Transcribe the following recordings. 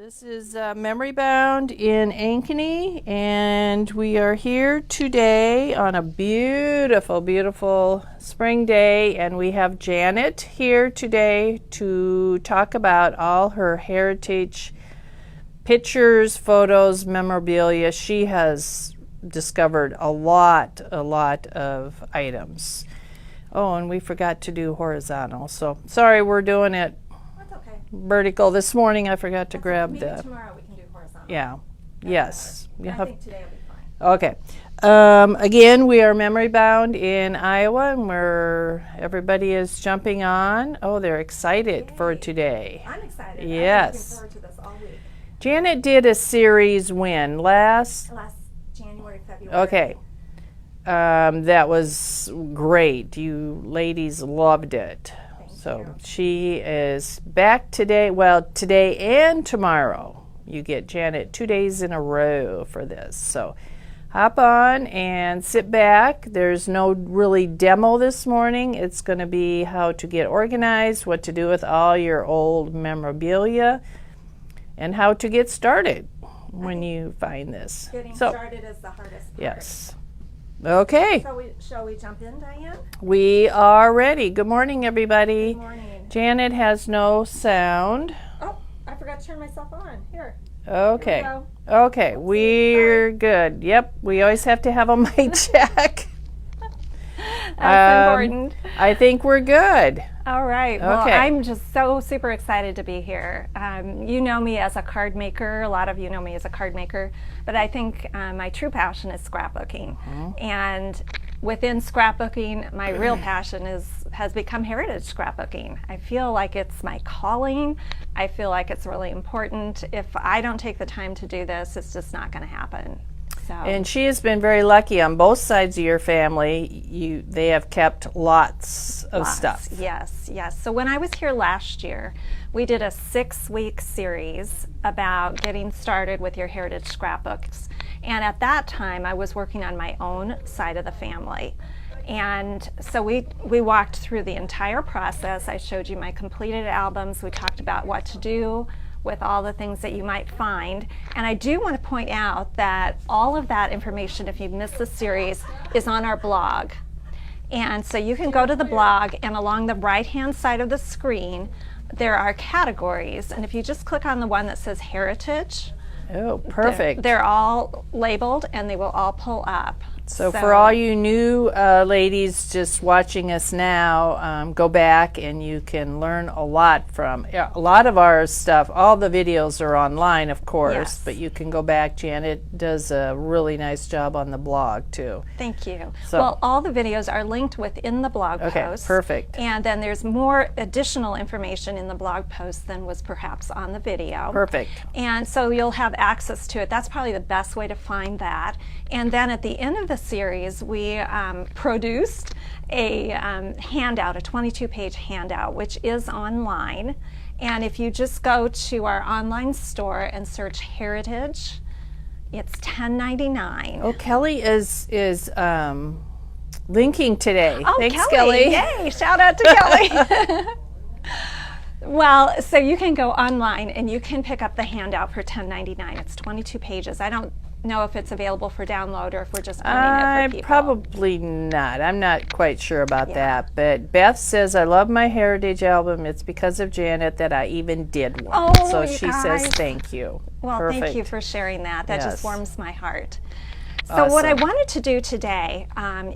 This is Memory Bound in Ankeny, and we are here today on a beautiful, beautiful spring day, and we have Janet here today to talk about all her heritage pictures, photos, memorabilia. She has discovered a lot of items. Oh, and we forgot to do horizontal, so sorry, we're doing it vertical this morning. I forgot to grab maybe the. Tomorrow we can do horizontal. Yeah. Yes. I think today will be fine. Okay. Again, we are Memory Bound in Iowa, and everybody is jumping on. Oh, they're excited for today. I'm excited. Yes. I'm looking forward to this all week. Janet did a series when last January, February. Okay. That was great. You ladies loved it. So she is back today. Well, today and tomorrow. You get Janet 2 days in a row for this. So hop on and sit back. There's no really demo this morning. It's going to be how to get organized, what to do with all your old memorabilia, and how to get started when you find this. Getting started is the hardest part. Yes. Okay. Shall we jump in, Diane? We are ready. Good morning, everybody. Good morning. Janet has no sound. Oh, I forgot to turn myself on. Here. Okay. Here we Okay, we're good. Yep, we always have to have a mic check. That's important. I think we're good. All right. Well, Okay. I'm just so super excited to be here. You know me as a card maker. A lot of you know me as a card maker. But I think my true passion is scrapbooking. And within scrapbooking, my real passion has become heritage scrapbooking. I feel like it's my calling. I feel like it's really important. If I don't take the time to do this, it's just not going to happen. So. And she has been very lucky on both sides of your family. They have kept lots of stuff. Yes, yes. So when I was here last year, we did a 6-week series about getting started with your heritage scrapbooks. And at that time, I was working on my own side of the family. And so we walked through the entire process. I showed you my completed albums. We talked about what to do with all the things that you might find. And I do want to point out that all of that information, if you've missed the series, is on our blog. And so you can go to the blog, and along the right-hand side of the screen, there are categories. And if you just click on the one that says Heritage, oh, perfect. They're all labeled, and they will all pull up. So for all you new ladies just watching us now, go back and you can learn a lot from a lot of our stuff. All the videos are online, of course, yes. But you can go back. Janet does a really nice job on the blog, too. Thank you. So, well, all the videos are linked within the blog okay, post. Perfect. And then there's more additional information in the blog post than was perhaps on the video. Perfect. And so you'll have access to it. That's probably the best way to find that. And then at the end of the series, we produced a handout, a 22-page handout, which is online. And if you just go to our online store and search Heritage, it's $10.99. Oh, Kelly is linking today. Oh, Thanks, Kelly. Yay, shout out to Kelly. Well, so you can go online and you can pick up the handout for $10.99. It's 22 pages. I don't know if it's available for download or if we're just printing it for people. Probably not. I'm not quite sure about that. But Beth says, I love my heritage album. It's because of Janet that I even did one. Oh, so you she guys. says thank you. Well, Perfect. Thank you for sharing that. That Yes. just warms my heart. So what I wanted to do today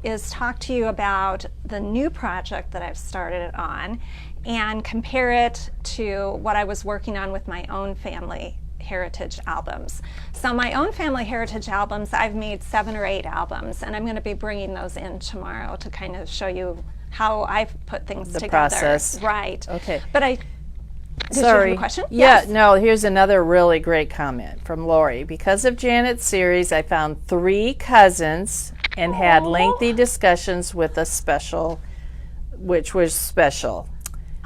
is talk to you about the new project that I've started on and compare it to what I was working on with my own family heritage albums. So my own family heritage albums, I've made 7 or 8 albums, and I'm going to be bringing those in tomorrow to kind of show you how I've put things together. The process. Right. Okay. But did Sorry. you have a question? Yeah, Yes. no, here's another really great comment from Lori. Because of Janet's series, I found 3 cousins and had lengthy discussions with a special, which was special.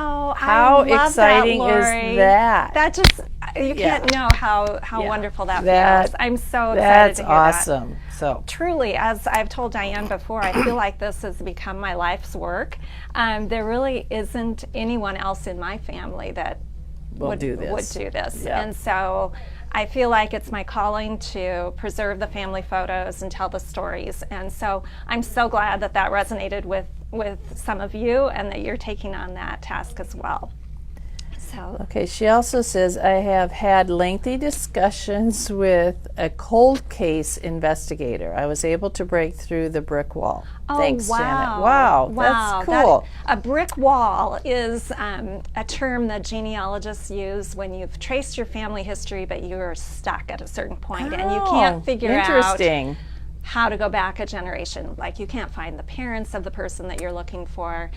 Oh, How I love exciting that, Lori. is that? That just, you can't know how wonderful that feels. I'm so excited to hear awesome. that. So truly, as I've told Diane before, I feel like this has become my life's work. There really isn't anyone else in my family that would do this. Yeah. And so I feel like it's my calling to preserve the family photos and tell the stories. And so I'm so glad that that resonated with some of you and that you're taking on that task as well. So. Okay, she also says, I have had lengthy discussions with a cold case investigator. I was able to break through the brick wall. Oh, Thanks, wow. Janet. Wow, that's cool. A brick wall is a term that genealogists use when you've traced your family history, but you're stuck at a certain point and you can't figure out how to go back a generation. Like you can't find the parents of the person that you're looking for.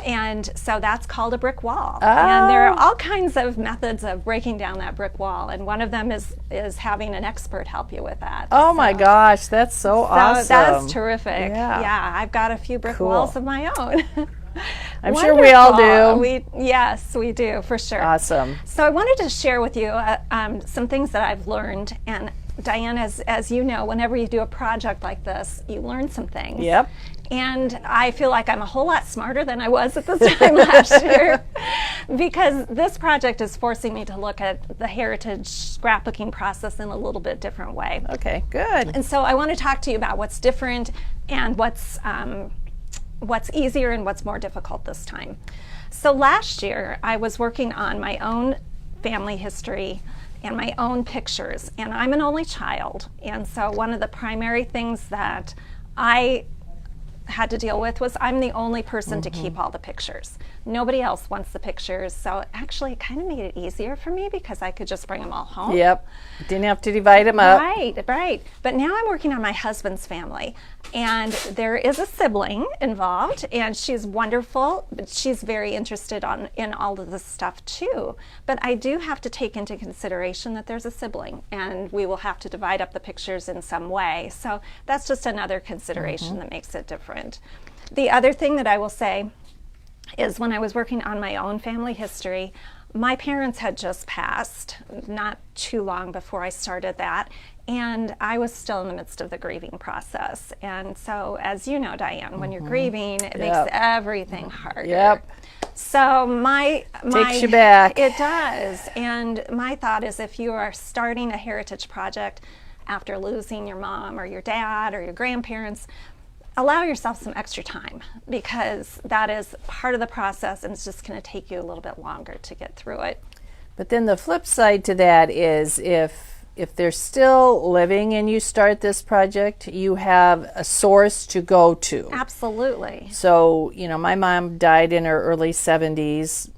And so that's called a brick wall. Oh. And there are all kinds of methods of breaking down that brick wall. And one of them is having an expert help you with that. Oh, so, my gosh, that's so awesome. That's terrific. Yeah, I've got a few brick walls of my own. I'm sure we all do. Yes, we do, for sure. Awesome. So I wanted to share with you some things that I've learned. And Diane, as you know, whenever you do a project like this, you learn some things. Yep. And I feel like I'm a whole lot smarter than I was at this time last year, because this project is forcing me to look at the heritage scrapbooking process in a little bit different way. Okay, good. And so I want to talk to you about what's different and what's easier and what's more difficult this time. So last year, I was working on my own family history and my own pictures, and I'm an only child. And so one of the primary things that I had to deal with was I'm the only person to keep all the pictures. Nobody else wants the pictures, so actually it kind of made it easier for me because I could just bring them all home. Yep, didn't have to divide them up. Right. But now I'm working on my husband's family, and there is a sibling involved, and she's wonderful, but she's very interested in all of this stuff too. But I do have to take into consideration that there's a sibling, and we will have to divide up the pictures in some way. So that's just another consideration that makes it different. The other thing that I will say is when I was working on my own family history, my parents had just passed not too long before I started that, and I was still in the midst of the grieving process. And so, as you know, Diane, when you're grieving, it makes everything harder. Yep. So my takes you back. It does. And my thought is, if you are starting a heritage project after losing your mom or your dad or your grandparents, allow yourself some extra time, because that is part of the process and it's just going to take you a little bit longer to get through it. But then the flip side to that is if they're still living and you start this project, you have a source to go to. Absolutely. So, my mom died in her early 70s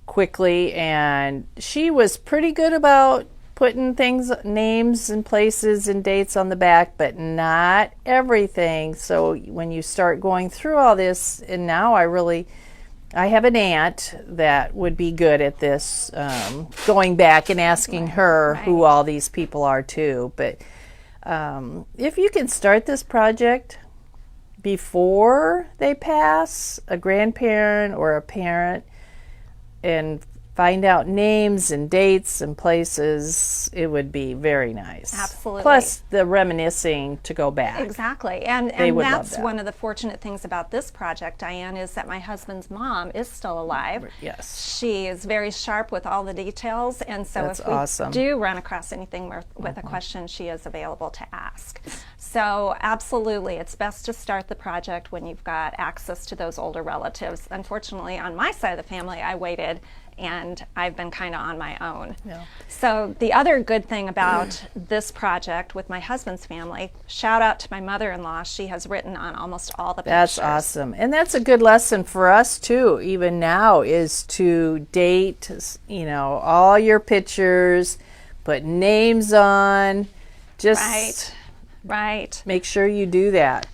quickly, and she was pretty good about putting things, names and places and dates on the back, but not everything. So when you start going through all this, and now I have an aunt that would be good at this, going back and asking her who all these people are too. But if you can start this project before they pass, a grandparent or a parent, and find out names and dates and places, it would be very nice. Absolutely. Plus the reminiscing to go back. Exactly. And that's one of the fortunate things about this project, Diane, is that my husband's mom is still alive. Yes. She is very sharp with all the details, and so that's if we awesome. do run across anything with a question, she is available to ask. So absolutely, it's best to start the project when you've got access to those older relatives. Unfortunately, on my side of the family, I waited, and I've been kind of on my own. Yeah. So the other good thing about this project with my husband's family, shout out to my mother-in-law, she has written on almost all the pictures. That's awesome. And that's a good lesson for us too, even now, is to date, all your pictures, put names on, just Right. make sure you do that.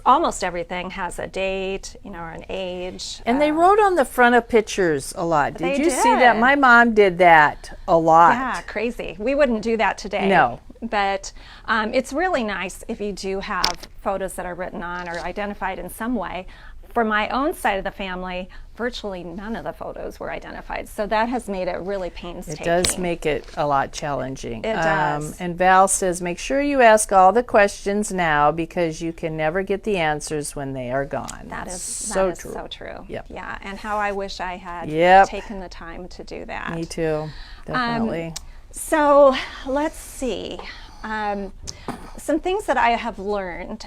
Almost everything has a date, or an age. And they wrote on the front of pictures a lot. Did you see that? Did. My mom did that a lot. Yeah, crazy. We wouldn't do that today. No. But it's really nice if you do have photos that are written on or identified in some way. for my own side of the family, virtually none of the photos were identified. So that has made it really painstaking. It does make it a lot challenging. It does. And Val says, make sure you ask all the questions now because you can never get the answers when they are gone. That is so true. Yep. Yeah, and how I wish I had taken the time to do that. Me too, definitely. So let's see. Some things that I have learned.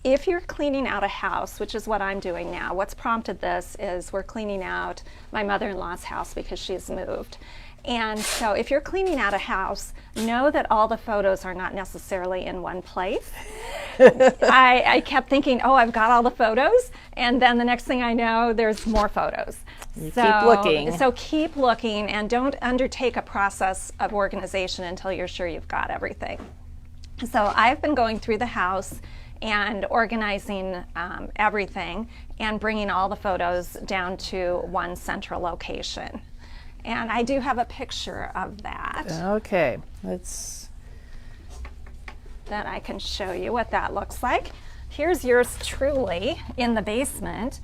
If you're cleaning out a house, which is what I'm doing now, what's prompted this is we're cleaning out my mother-in-law's house because she's moved. And so if you're cleaning out a house, know that all the photos are not necessarily in one place. I kept thinking, oh, I've got all the photos. And then the next thing I know, there's more photos. Keep looking. So keep looking and don't undertake a process of organization until you're sure you've got everything. So I've been going through the house and organizing everything and bringing all the photos down to one central location. And I do have a picture of that. Okay, that I can show you what that looks like. Here's yours truly in the basement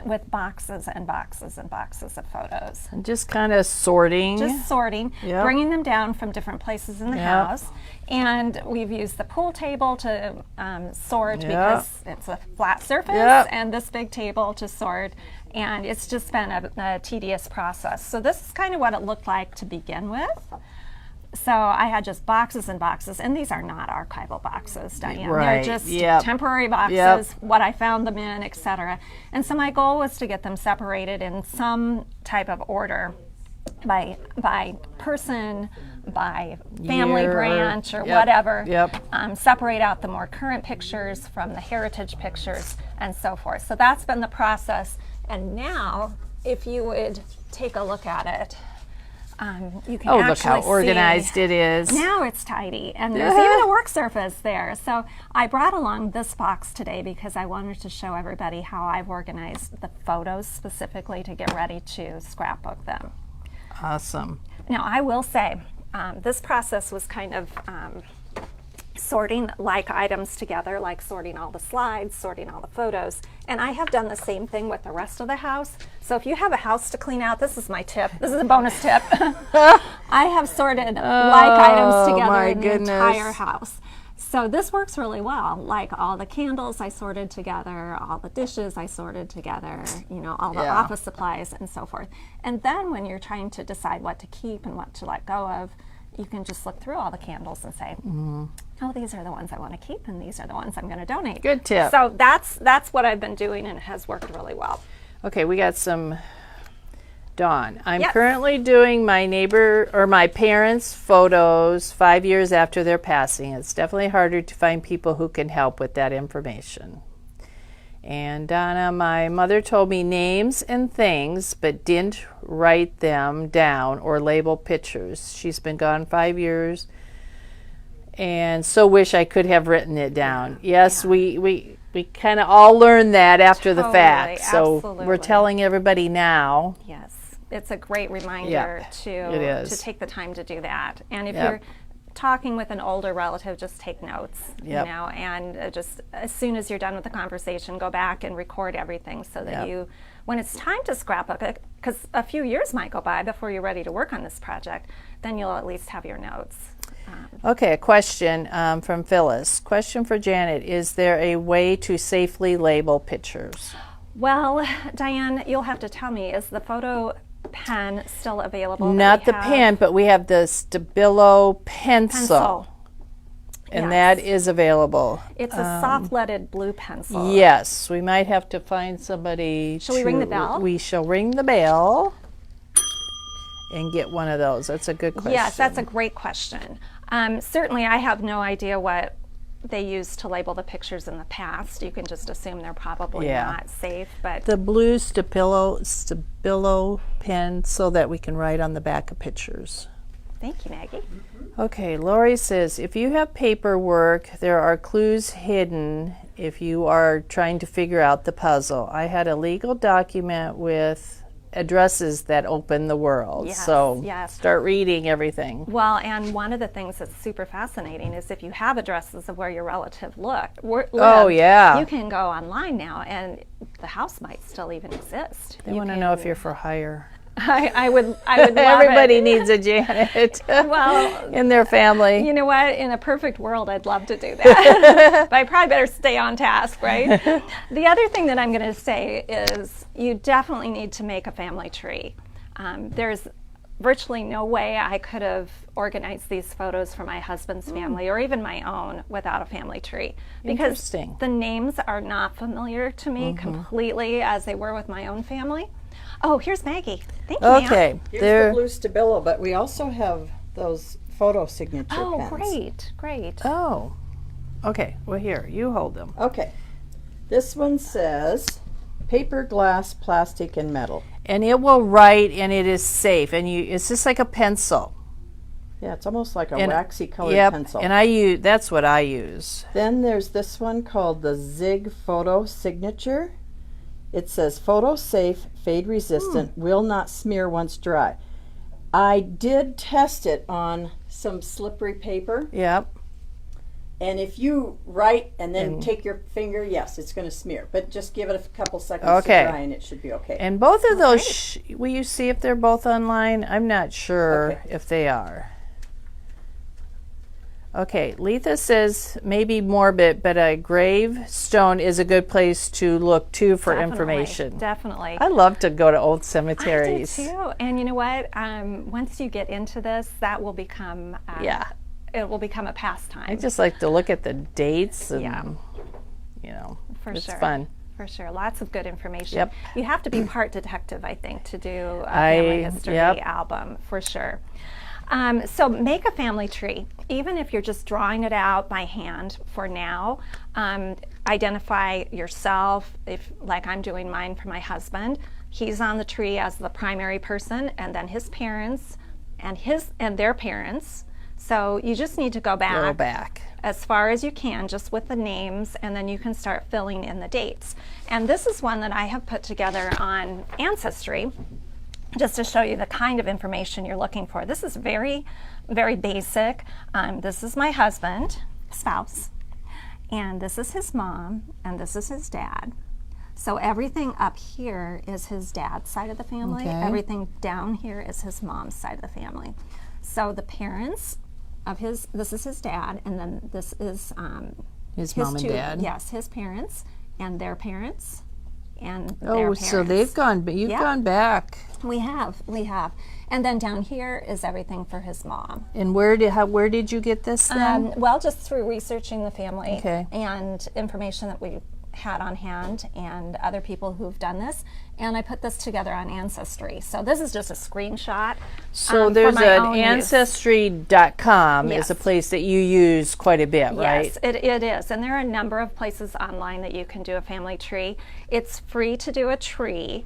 with boxes and boxes and boxes of photos. And just kind of sorting. Just sorting, bringing them down from different places in the house. And we've used the pool table to sort because it's a flat surface, and this big table to sort. And it's just been a tedious process. So this is kind of what it looked like to begin with. So I had just boxes and boxes, and these are not archival boxes, Diane. Right. They're just temporary boxes, what I found them in, etc. And so my goal was to get them separated in some type of order by person, by family branch, or whatever. Separate out the more current pictures from the heritage pictures, and so forth. So that's been the process. And now, if you would take a look at it, you can actually look how organized it is. Now it's tidy, and there's even a work surface there. So I brought along this box today because I wanted to show everybody how I've organized the photos specifically to get ready to scrapbook them. Awesome. Now I will say, this process was kind of sorting like items together, like sorting all the slides, sorting all the photos. And I have done the same thing with the rest of the house. So if you have a house to clean out, this is my tip. This is a bonus tip. I have sorted like items together in the entire house. So this works really well. Like all the candles I sorted together, all the dishes I sorted together, you know, all the office supplies and so forth. And then when you're trying to decide what to keep and what to let go of, you can just look through all the candles and say, oh, these are the ones I want to keep, and these are the ones I'm going to donate. Good tip. So that's what I've been doing, and it has worked really well. Okay, we got some. Dawn, I'm currently doing my neighbor or my parents' photos 5 years after their passing. It's definitely harder to find people who can help with that information. And Donna, my mother told me names and things, but didn't write them down or label pictures. She's been gone 5 years, and so wish I could have written it down. Yes, we kind of all learned that after the fact. So we're telling everybody now. Yes, it's a great reminder to take the time to do that. And if you're talking with an older relative, just take notes, you know, and just as soon as you're done with the conversation, go back and record everything so that you, when it's time to scrapbook it, because a few years might go by before you're ready to work on this project, then you'll at least have your notes. Okay, a question from Phyllis. Question for Janet, is there a way to safely label pictures? Well, Diane, you'll have to tell me, is the photo pen still available? Not the pen, but we have the Stabilo pencil. And that is available. It's a soft-leaded blue pencil. Yes, we might have to find somebody. Shall we ring the bell? We shall ring the bell and get one of those. That's a good question. Yes, that's a great question. Certainly, I have no idea what they used to label the pictures in the past. You can just assume they're probably not safe. But the blue Stabilo pen so that we can write on the back of pictures. Thank you, Maggie. Okay, Lori says, if you have paperwork, there are clues hidden if you are trying to figure out the puzzle. I had a legal document with addresses that open the world. Yes, So yes. start reading everything. Well, and one of the things that's super fascinating is if you have addresses of where your relative lived, Oh, yeah. you can go online now, and the house might still even exist. They want to know if you're for hire. I would love Everybody it. needs a Janet Well, in their family. you know what? In a perfect world, I'd love to do that. But I probably better stay on task, right? The other thing that I'm going to say is you definitely need to make a family tree. There's virtually no way I could have organized these photos for my husband's family or even my own without a family tree. Because Interesting. the names are not familiar to me completely as they were with my own family. Oh, here's Maggie. Thank you, ma'am. Okay. Here's the blue Stabilo, but we also have those photo signature Oh, pens. great, great. Oh. Okay. Well, here, you hold them. Okay. This one says paper, glass, plastic, and metal. And it will write, and it is safe. And it's just like a pencil. Yeah, it's almost like a And- waxy colored Yep. pencil. And that's what I use. Then there's this one called the Zig Photo Signature. It says photo safe, fade resistant, will not smear once dry. I did test it on some slippery paper, Yep. and if you write and then take your finger, yes, it's going to smear. But just give it a couple seconds Okay. to dry and it should be okay. And both of those, will you see if they're both online? I'm not sure Okay. if they are. Okay, Letha says maybe morbid, but a gravestone is a good place to look too for information. Definitely. I love to go to old I do cemeteries. too. And you know what? Once you get into this, that will become Yeah. it will become a pastime. I just like to look at the dates and, Yeah. you know, For it's sure. fun. For sure. Lots of good information. Yep. You have to be part detective, I think, to do a family history yep. album, for sure. So make a family tree, even if you're just drawing it out by hand for now. Identify yourself, if like I'm doing mine for my husband. He's on the tree as the primary person, and then his parents and their parents. So you just need to go back as far as you can, just with the names, and then you can start filling in the dates. And this is one that I have put together on Ancestry, just to show you the kind of information you're looking for. This is very, very basic. This is my husband, spouse, and this is his mom, and this is his dad. So everything up here is his dad's side of the family. Okay. Everything down here is his mom's side of the family. So the parents of this is his dad, and then this is His mom and two, dad. Yes, his parents and their parents and their Oh, parents. so they've gone, but you've Yeah. gone back. We have. And then down here is everything for his mom. And where did you get this then? Well, just through researching the family Okay. and information that we had on hand and other people who've done this. And I put this together on Ancestry. So this is just a screenshot. So for there's my an own use. Ancestry.com Yes. is a place that you use quite a bit, right? Yes, it is. And there are a number of places online that you can do a family tree. It's free to do a tree,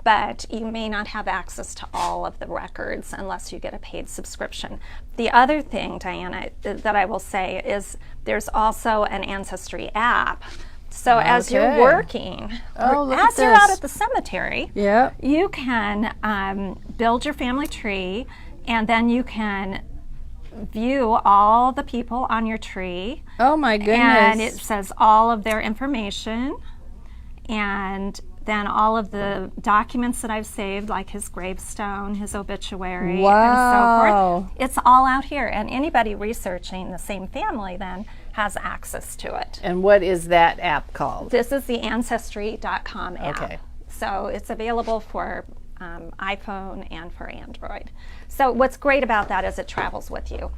but you may not have access to all of the records unless you get a paid subscription. The other thing, Diana, that I will say is there's also an Ancestry app. So as you're Okay. working, Oh, or look as at you're out this. at the cemetery, Yeah. you can build your family tree, and then you can view all the people on your tree. Oh my goodness. And it says all of their information, and then all of the documents that I've saved, like his gravestone, his obituary, Wow. and so forth. It's all out here, and anybody researching the same family then has access to it. And what is that app called? This is the Ancestry.com app. Okay. So it's available for iPhone and for Android. So what's great about that is it travels with you.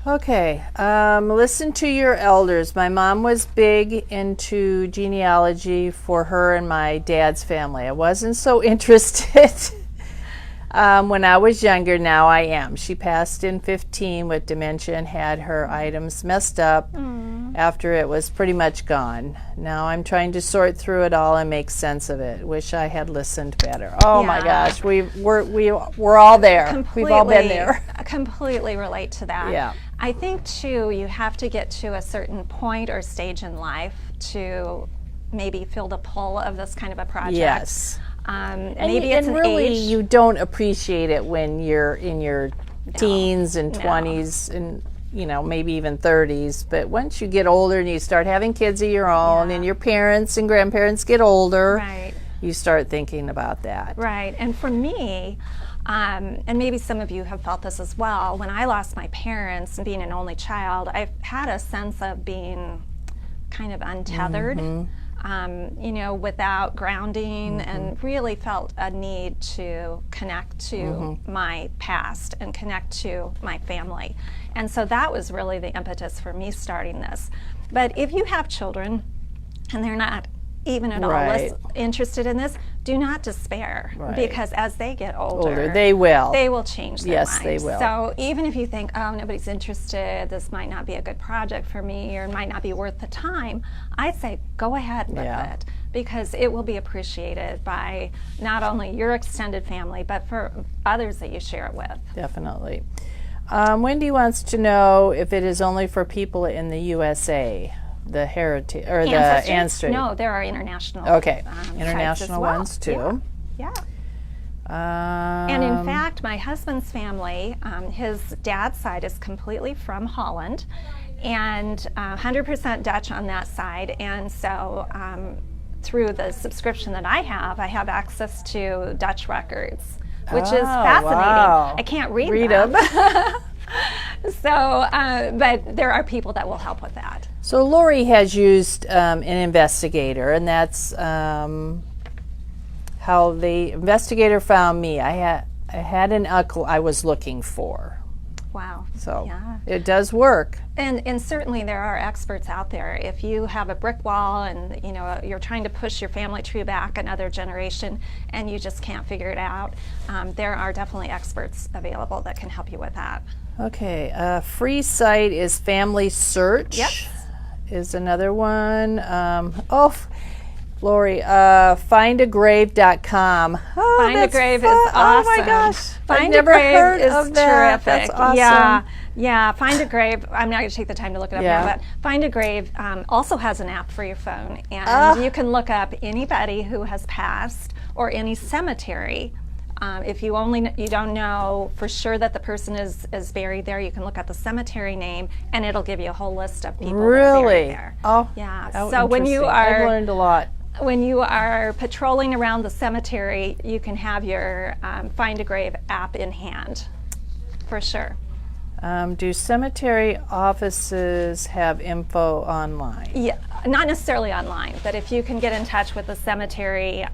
Okay, listen to your elders. My mom was big into genealogy for her and my dad's family. I wasn't so interested when I was younger. Now I am. She passed in 15 with dementia and had her items messed up after it was pretty much gone. Now I'm trying to sort through it all and make sense of it. Wish I had listened better. Oh my Yeah. gosh, we're all there. We've all been there. Completely relate to that. Yeah. I think too, you have to get to a certain point or stage in life to maybe feel the pull of this kind of a project. Yes. Maybe it's an really age. you don't appreciate it when you're in your teens and 20s and maybe even 30s, but once you get older and you start having kids of your own and your parents and grandparents get older, Right. you start thinking about that. Right. And for me, and maybe some of you have felt this as well, when I lost my parents and being an only child, I've had a sense of being kind of untethered, without grounding, and really felt a need to connect to my past and connect to my family. And so that was really the impetus for me starting this. But if you have children and they're not even at all interested in this, do not despair, because as they get older, they will change their yes, minds. they will. So even if you think, oh, nobody's interested, this might not be a good project for me, or it might not be worth the time, I'd say go ahead with it, because it will be appreciated by not only your extended family, but for others that you share it with. Definitely. Wendy wants to know if it is only for people in the USA. The heritage or the ancestry? No, there are international. Okay, sites international as well. ones too. Yeah. And in fact, my husband's family, his dad's side is completely from Holland, and 100% Dutch on that side. And so, through the subscription that I have access to Dutch records, which is fascinating. Wow. I can't read them. So, but there are people that will help with that. So Lori has used an investigator, and that's how the investigator found me. I had an uncle I was looking for. Wow. So it does work. And certainly there are experts out there. If you have a brick wall and you're trying to push your family tree back another generation and you just can't figure it out, there are definitely experts available that can help you with that. Okay, free site is Family Search. Yep. Is another one. Lori, findagrave.com. Oh, Find a Grave is awesome. Oh my gosh. Find I've never a Grave heard is of that. terrific. That's awesome. Yeah. Find a Grave. I'm not going to take the time to look it up now, but Find a Grave also has an app for your phone, and you can look up anybody who has passed or any cemetery. If you don't know for sure that the person is buried there, you can look at the cemetery name, and it'll give you a whole list of people that are buried there. Oh, yeah. Oh, so when you are, I've learned a lot. When you are patrolling around the cemetery, you can have your Find a Grave app in hand, for sure. Do cemetery offices have info online? Yeah, not necessarily online, but if you can get in touch with the cemetery.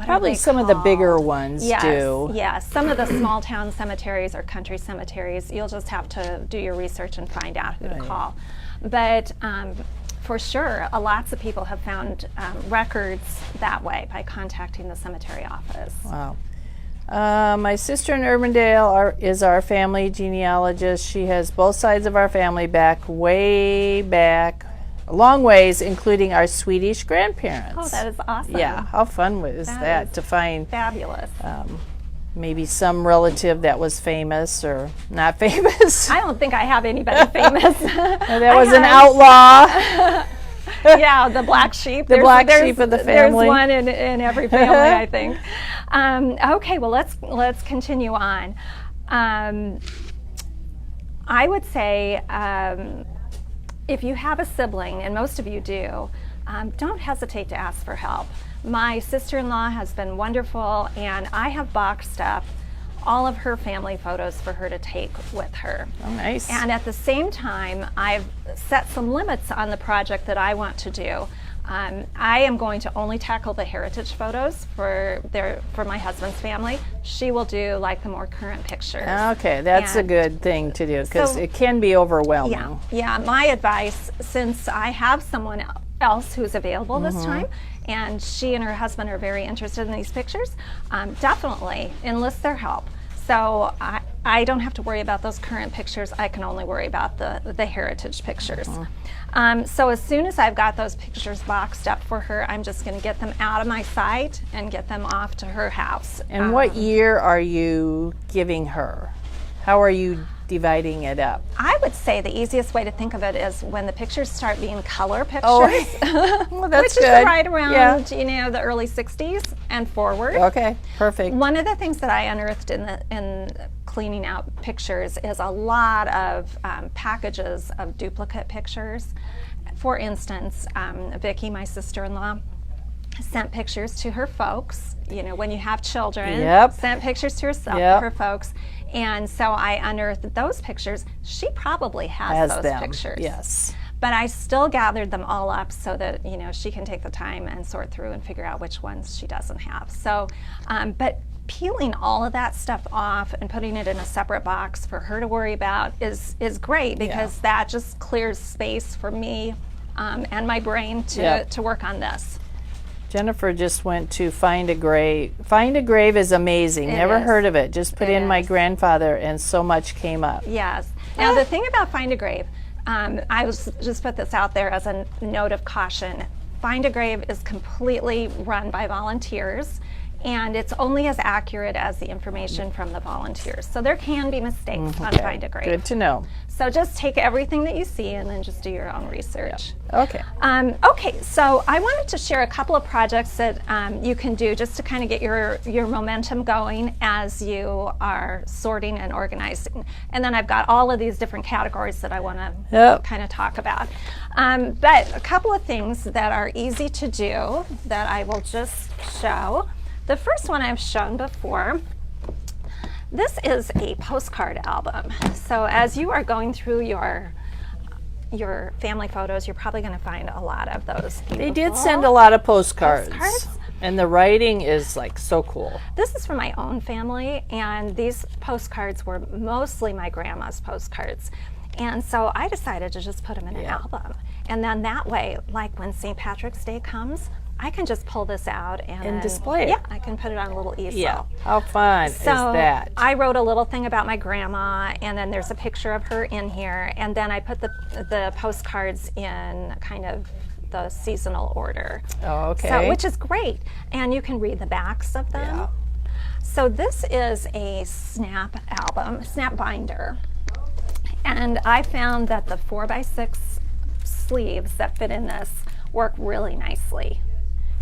Probably some of the bigger ones do. Yes, some of the small town cemeteries or country cemeteries, you'll just have to do your research and find out who to call. But for sure, lots of people have found records that way by contacting the cemetery office. Wow. My sister in Urbandale is our family genealogist. She has both sides of our family way back, a long ways, including our Swedish grandparents. Oh, that is awesome. Yeah, how fun was that to find fabulous. Maybe some relative that was famous or not famous. I don't think I have anybody famous. That was an outlaw. Yeah, the black sheep. The black sheep of the family. There's one in every family, I think. Okay, well, let's continue on. I would say if you have a sibling, and most of you do, don't hesitate to ask for help. My sister-in-law has been wonderful, and I have boxed up all of her family photos for her to take with her. Oh, nice. And at the same time, I've set some limits on the project that I want to do. I am going to only tackle the heritage photos for my husband's family. She will do like the more current pictures. Okay, that's a good thing to do, because it can be overwhelming. Yeah, my advice, since I have someone else who's available this time, and she and her husband are very interested in these pictures, definitely enlist their help. So I don't have to worry about those current pictures. I can only worry about the heritage pictures. So as soon as I've got those pictures boxed up for her, I'm just going to get them out of my site and get them off to her house. And what year are you giving her? How are you dividing it up? I would say the easiest way to think of it is when the pictures start being color pictures, well, that's which good. is right around the early 60s and forward. Okay, perfect. One of the things that I unearthed in cleaning out pictures is a lot of packages of duplicate pictures. For instance, Vicki, my sister-in-law, sent pictures to her folks. When you have children, sent pictures to her folks. And so I unearthed those pictures. She probably has those pictures. Yes. But I still gathered them all up so that, she can take the time and sort through and figure out which ones she doesn't have. So, but peeling all of that stuff off and putting it in a separate box for her to worry about is great, because that just clears space for me and my brain to work on this. Jennifer just went to Find a Grave. Find a Grave is amazing. Never heard of it. Just put in my grandfather and so much came up. Yes. Now the thing about Find a Grave, I was just put this out there as a note of caution. Find a Grave is completely run by volunteers, and it's only as accurate as the information from the volunteers. So there can be mistakes on Find a Grave. Good to know. So just take everything that you see and then just do your own research. Okay. Okay, so I wanted to share a couple of projects that you can do just to kind of get your momentum going as you are sorting and organizing. And then I've got all of these different categories that I want to kind of talk about. But a couple of things that are easy to do that I will just show. The first one I've shown before. This is a postcard album. So as you are going through your family photos, you're probably going to find a lot of those beautiful. They did send a lot of postcards. And the writing is like so cool. This is from my own family, and these postcards were mostly my grandma's postcards. And so I decided to just put them in an album. And then that way, like when St. Patrick's Day comes, I can just pull this out and display it. Yeah, I can put it on a little easel. Yeah, how fun is that? I wrote a little thing about my grandma, and then there's a picture of her in here, and then I put the postcards in kind of the seasonal order. Oh, okay. So, which is great, and you can read the backs of them. Yeah. So this is a snap album, snap binder, and I found that the 4x6 sleeves that fit in this work really nicely.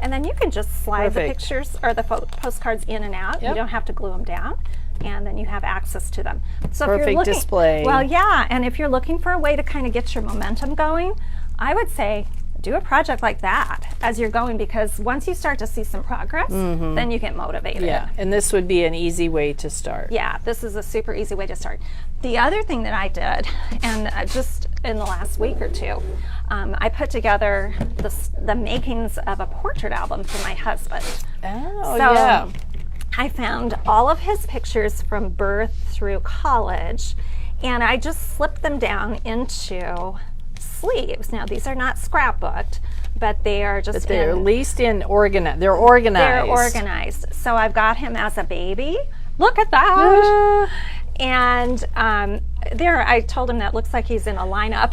And then you can just slide the pictures or the postcards in and out. You don't have to glue them down, and then you have access to them. So if you're looking, display. Well, yeah, and if you're looking for a way to kind of get your momentum going, I would say do a project like that as you're going, because once you start to see some progress, then you get motivated. Yeah, and this would be an easy way to start. Yeah, this is a super easy way to start. The other thing that I did, and just in the last week or two, I put together the makings of a portrait album for my husband. Oh, yeah. I found all of his pictures from birth through college, and I just slipped them down into sleeves. Now, these are not scrapbooked, but they are just they're at least they're organized. They're organized. So I've got him as a baby. Look at that. And there, I told him that looks like he's in a lineup.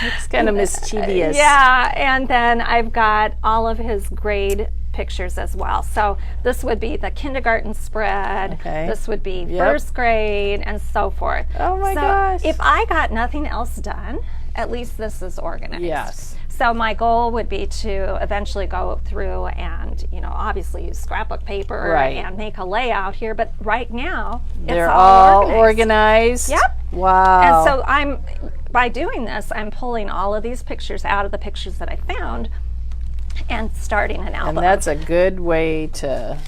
It's kind of mischievous. Yeah, and then I've got all of his grade pictures as well. So this would be the kindergarten spread. Okay. This would be first grade, and so forth. Oh my gosh. If I got nothing else done, at least this is organized. Yes. So my goal would be to eventually go through and, obviously use scrapbook paper and make a layout here. But right now, they're all organized. Yep. Wow. And so by doing this, I'm pulling all of these pictures out of the pictures that I found and starting an album. And that's a good way to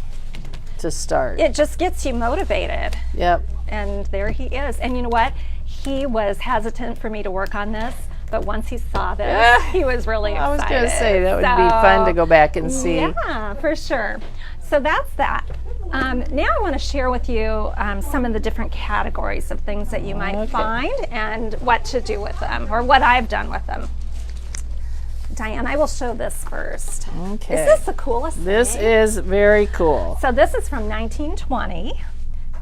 start. It just gets you motivated. Yep. And there he is. And you know what? He was hesitant for me to work on this, but once he saw this, he was really excited. I was going to say, that would be fun to go back and see. Yeah, for sure. So that's that. Now I want to share with you some of the different categories of things that you might find and what to do with them, or what I've done with them. Diane, I will show this first. Okay. Is this the coolest thing? This is very cool. So this is from 1920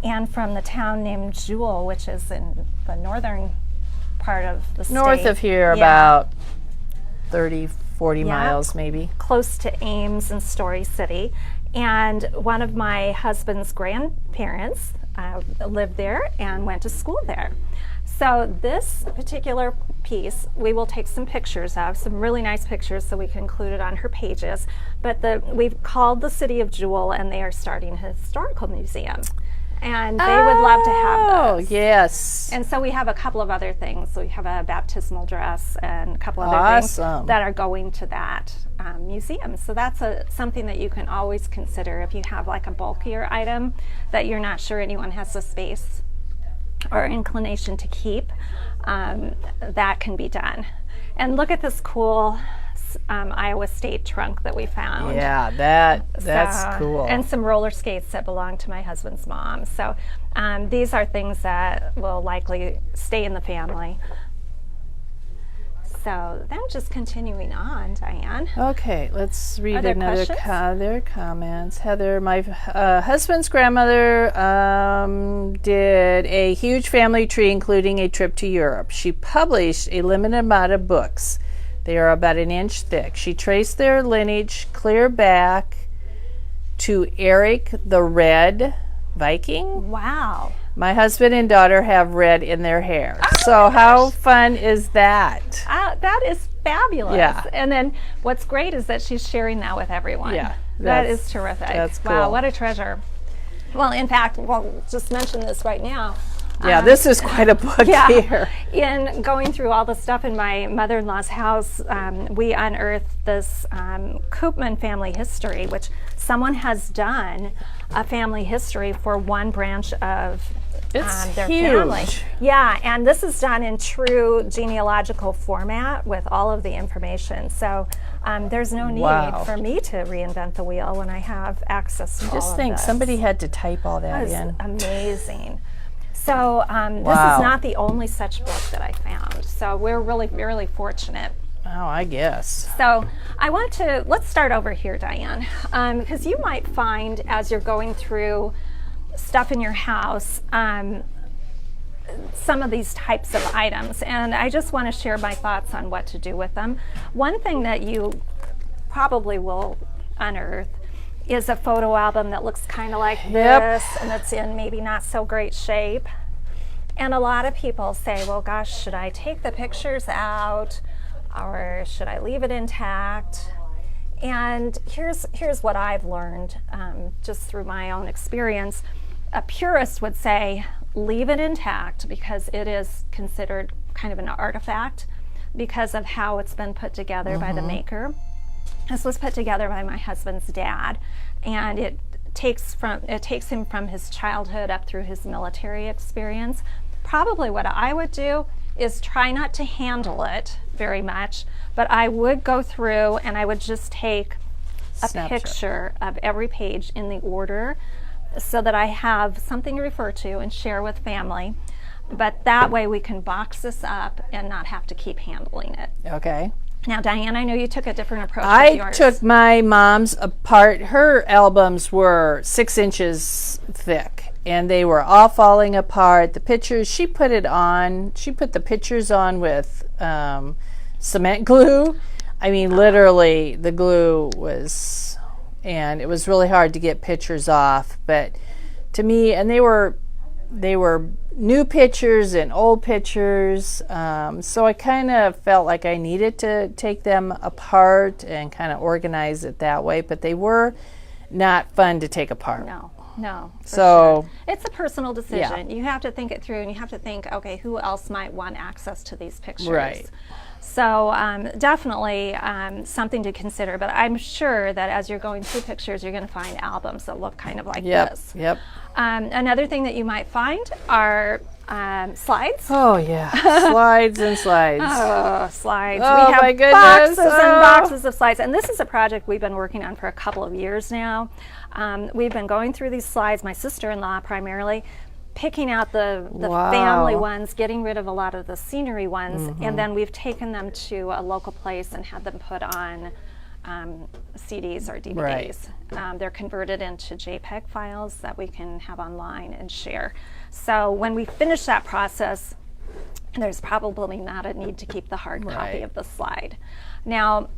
and from the town named Jewell, which is in the northern part of the state. North of here, about 30, 40 miles maybe. Close to Ames and Story City. And one of my husband's grandparents lived there and went to school there. So this particular piece, we will take some pictures of, some really nice pictures so we can include it on her pages. But we've called the City of Jewel, and they are starting a historical museum. And they would love to have those. Oh, yes. And so we have a couple of other things. We have a baptismal dress and a couple other things that are going to that museum. So that's something that you can always consider if you have like a bulkier item that you're not sure anyone has the space or inclination to keep. That can be done. And look at this cool Iowa State trunk that we found. Yeah, that's cool. And some roller skates that belong to my husband's mom. So these are things that will likely stay in the family. So then just continuing on, Diane. Okay, let's read Are there another questions? comments. Heather, my husband's grandmother did a huge family tree, including a trip to Europe. She published a limited amount of books. They are about an inch thick. She traced their lineage clear back to Eric the Red Viking. Wow. My husband and daughter have red in their hair. So how fun is that? That is fabulous. Yeah. And then what's great is that she's sharing that with everyone. Yeah. That is terrific. That's cool. Wow, what a treasure. Well, in fact, we'll just mention this right now. Yeah, this is quite a book here. In going through all the stuff in my mother-in-law's house, we unearthed this Koopman family history, which someone has done a family history for one branch of their family. Yeah, and this is done in true genealogical format with all of the information. So there's no need for me to reinvent the wheel when I have access to all of this. Just think, somebody had to type all that in. Amazing. So this is not the only such book that I found. So we're really, really fortunate. Oh, I guess. So let's start over here, Diane, because you might find as you're going through stuff in your house, some of these types of items. And I just want to share my thoughts on what to do with them. One thing that you probably will unearth is a photo album that looks kind of like this, and it's in maybe not so great shape. And a lot of people say, well, gosh, should I take the pictures out or should I leave it intact? And here's what I've learned just through my own experience. A purist would say leave it intact because it is considered kind of an artifact because of how it's been put together by the maker. This was put together by my husband's dad, and it takes him from his childhood up through his military experience. Probably what I would do is try not to handle it very much, but I would go through and I would just take a picture of every page in the order so that I have something to refer to and share with family. But that way we can box this up and not have to keep handling it. Okay. Now, Diane, I know you took a different approach with yours. I took my mom's apart. Her albums were 6 inches thick, and they were all falling apart. The pictures, she put the pictures on with cement glue. I mean, literally, the glue was, and it was really hard to get pictures off. But to me, and they were new pictures and old pictures, so I kind of felt like I needed to take them apart and kind of organize it that way, but they were not fun to take apart. No. So sure. It's a personal decision. You have to think it through, and you have to think, okay, who else might want access to these pictures? Right. So definitely something to consider, but I'm sure that as you're going through pictures, you're going to find albums that look kind of like this. Yep. Another thing that you might find are slides. Oh yeah, slides and slides. Oh, slides. Oh, we have my goodness. boxes and boxes of slides. And this is a project we've been working on for a couple of years now. We've been going through these slides, my sister-in-law primarily, picking out the family ones, getting rid of a lot of the scenery ones, and then we've taken them to a local place and had them put on CDs or DVDs. Right. They're converted into JPEG files that we can have online and share. So when we finish that process, there's probably not a need to keep the hard copy of the slide. Now,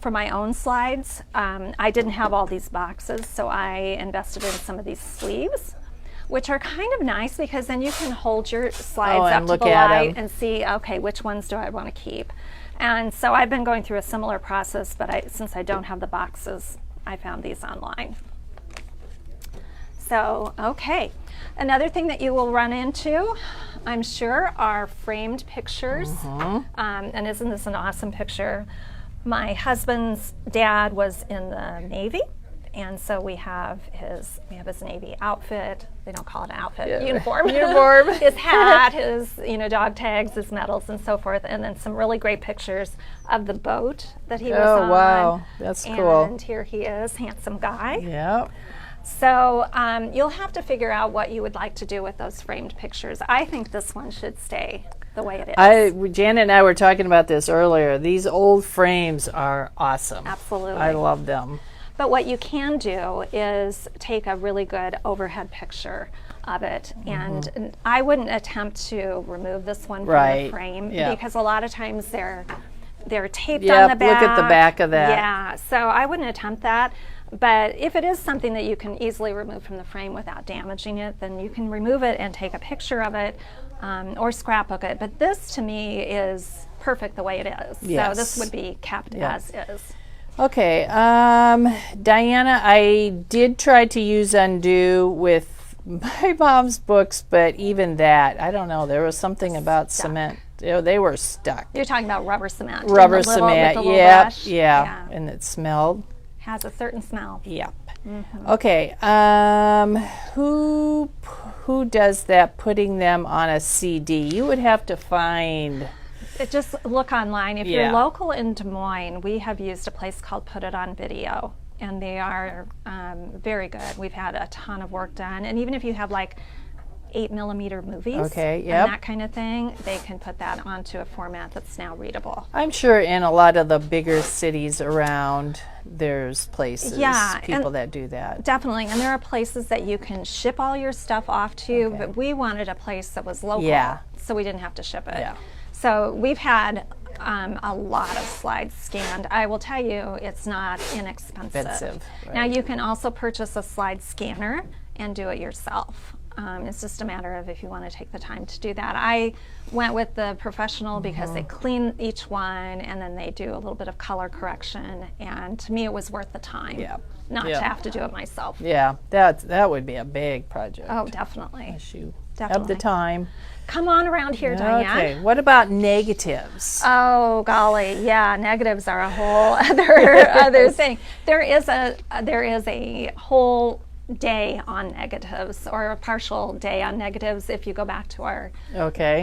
for my own slides, I didn't have all these boxes, so I invested in some of these sleeves, which are kind of nice because then you can hold your slides up and to look the at light 'em. and see, okay, which ones do I want to keep? And so I've been going through a similar process, but since I don't have the boxes, I found these online. So, okay. Another thing that you will run into, I'm sure, are framed pictures. And isn't this an awesome picture? My husband's dad was in the Navy, and so we have his Navy outfit. They don't call it an outfit, uniform. Uniform. His hat, his dog tags, his medals, and so forth, and then some really great pictures of the boat that he was on. Oh, wow. That's cool. And here he is, handsome guy. Yep. So you'll have to figure out what you would like to do with those framed pictures. I think this one should stay the way it is. Janet and I were talking about this earlier. These old frames are awesome. Absolutely. I love them. But what you can do is take a really good overhead picture of it. And I wouldn't attempt to remove this one from the frame because a lot of times they're taped on the back. Look at the back of that. Yeah, so I wouldn't attempt that. But if it is something that you can easily remove from the frame without damaging it, then you can remove it and take a picture of it or scrapbook it. But this, to me, is perfect the way it is. Yes. So this would be kept as is. Okay, Diana, I did try to use undo with my mom's books, but even that, I don't know, there was something about cement. They were stuck. You're talking about rubber cement. Rubber with the cement, little yeah, brush. and it smelled. Has a certain smell. Yep. Okay, who does that, putting them on a CD? You would have to find... Just look online. If you're local in Des Moines, we have used a place called Put It On Video, and they are very good. We've had a ton of work done, and even if you have like 8mm movies and that kind of thing, they can put that onto a format that's now readable. I'm sure in a lot of the bigger cities around, there's places, people that do that. Definitely, and there are places that you can ship all your stuff off to, but we wanted a place that was local, so we didn't have to ship it. So we've had a lot of slides scanned. I will tell you, it's not inexpensive. Now you can also purchase a slide scanner and do it yourself. It's just a matter of if you want to take the time to do that. I went with the professional because they clean each one and then they do a little bit of color correction, and to me it was worth the time not to have to do it myself. Yeah, that would be a big project. Oh, definitely. Unless you have the time. Come on around here, Diane. Okay, what about negatives? Oh, golly, yeah, negatives are a whole other thing. There is a whole day on negatives, or a partial day on negatives if you go back to our